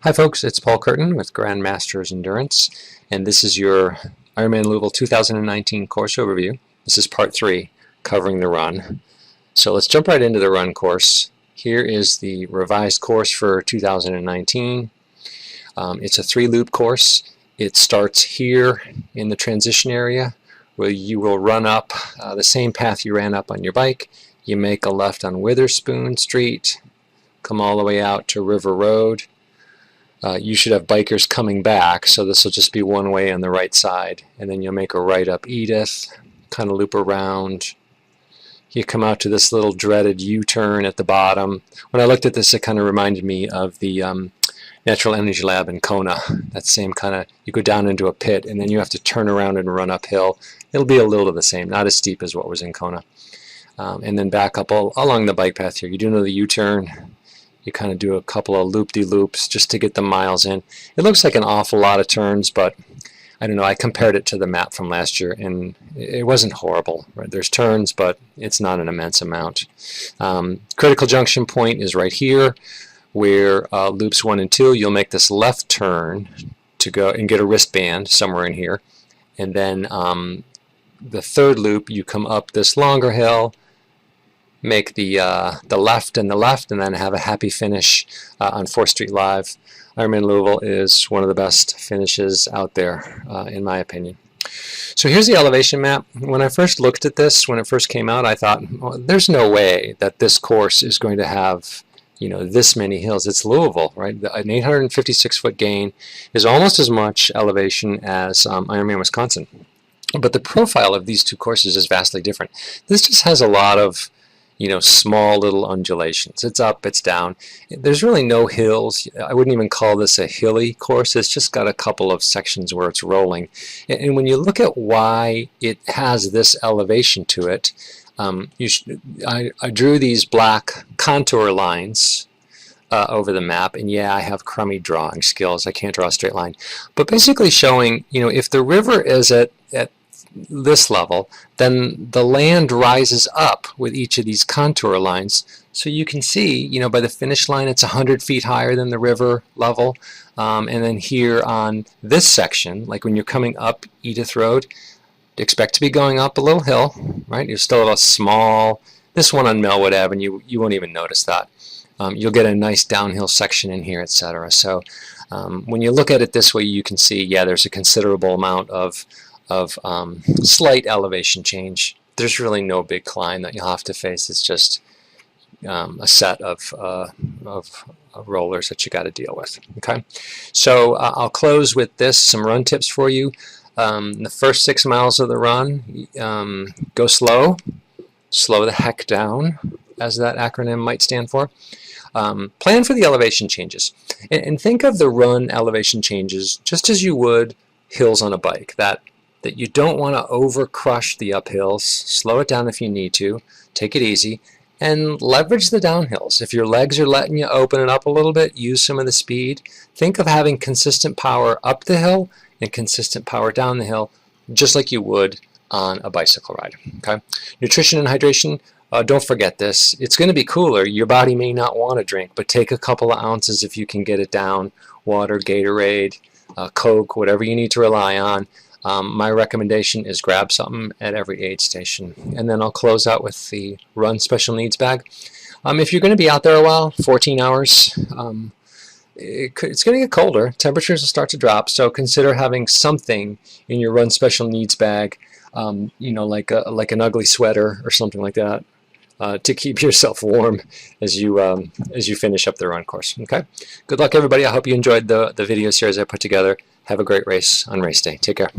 Hi folks, it's Paul Curtin with Grandmasters Endurance, and this is your Ironman Louisville 2019 course overview. This is part 3, covering the run. So let's jump right into the run course. Here is the revised course for 2019. It's a 3-loop course. It starts here in the transition area where you will run up the same path you ran up on your bike. You make a left on Witherspoon Street, come all the way out to River Road. You should have bikers coming back, so this will just be one way on the right side, and then you'll make a right up Edith, kind of loop around. You come out to this little dreaded U-turn at the bottom. When I looked at this, it kind of reminded me of the Natural Energy Lab in Kona. That same kind of, you go down into a pit and then you have to turn around and run uphill. It'll be a little of the same, not as steep as what was in Kona. And then back up along the bike path here. You do another U-turn. You kind of do a couple of loop-de-loops just to get the miles in. It looks like an awful lot of turns, but I don't know. I compared it to the map from last year, and it wasn't horrible. Right? There's turns, but it's not an immense amount. Critical junction point is right here, where loops 1 and 2, you'll make this left turn to go and get a wristband somewhere in here. And then the 3rd loop, you come up this longer hill, make the left and the left, and then have a happy finish on 4th Street Live. Ironman Louisville is one of the best finishes out there, in my opinion. So here's the elevation map. When I first looked at this, when it first came out, I thought, well, there's no way that this course is going to have, you know, this many hills. It's Louisville, right? An 856-foot gain is almost as much elevation as Ironman Wisconsin. But the profile of these two courses is vastly different. This just has a lot of, you know, small little undulations. It's up, it's down. There's really no hills. I wouldn't even call this a hilly course. It's just got a couple of sections where it's rolling. And when you look at why it has this elevation to it, I drew these black contour lines over the map, and yeah, I have crummy drawing skills. I can't draw a straight line. But basically showing, you know, if the river is at this level, then the land rises up with each of these contour lines. So you can see, you know, by the finish line, it's 100 feet higher than the river level. And then here on this section, like when you're coming up Edith Road, expect to be going up a little hill, right? You're still at a small, this one on Melwood Avenue, you won't even notice that. You'll get a nice downhill section in here, etc. So when you look at it this way, you can see, yeah, there's a considerable amount of slight elevation change. There's really no big climb that you'll have to face. It's just a set of rollers that you got to deal with. Okay, so I'll close with this, some run tips for you. The first 6 miles of the run, go slow the heck down, as that acronym might stand for. Plan for the elevation changes, and think of the run elevation changes just as you would hills on a bike, that you don't want to over crush the uphills. Slow it down if you need to, take it easy, and leverage the downhills. If your legs are letting you open it up a little bit, use some of the speed. Think of having consistent power up the hill and consistent power down the hill, just like you would on a bicycle ride. Okay, nutrition and hydration, don't forget this. It's going to be cooler. Your body may not want to drink, but take a couple of ounces if you can get it down. Water, Gatorade, Coke, whatever you need to rely on. My recommendation is grab something at every aid station. And then I'll close out with the Run Special Needs bag. If you're going to be out there a while, 14 hours, it's going to get colder. Temperatures will start to drop, so consider having something in your Run Special Needs bag, you know, like an ugly sweater or something like that, to keep yourself warm as you finish up the run course. Okay, good luck everybody. I hope you enjoyed the videos here as I put together. Have a great race on race day. Take care.